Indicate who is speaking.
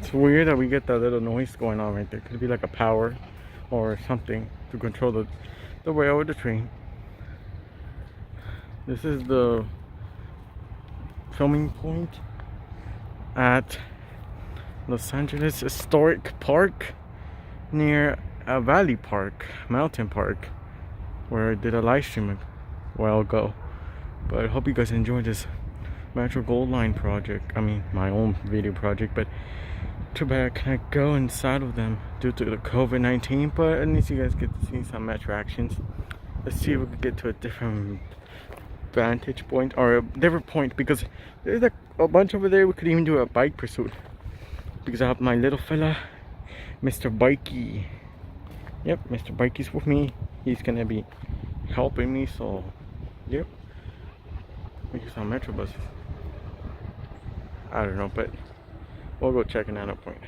Speaker 1: It's weird that we get that little noise going on right there. Could be like a power or something to control the rail of the train. This is the filming point at Los Angeles Historic Park near a Valley Park, Mountain Park, where I did a live stream a while ago. But I hope you guys enjoyed this Metro Gold Line project. I mean, my own video project, but too bad I can't go inside of them due to the COVID-19. But at least you guys get to see some attractions. Let's see if we can get to a different vantage point or a different point, because there's a bunch over there. We could even do a bike pursuit because I have my little fella, Mr. Bikey. Yep, Mr. Bikey's with me. He's gonna be helping me, so yep. We use some metro buses. I don't know, but we'll go check it out at a point.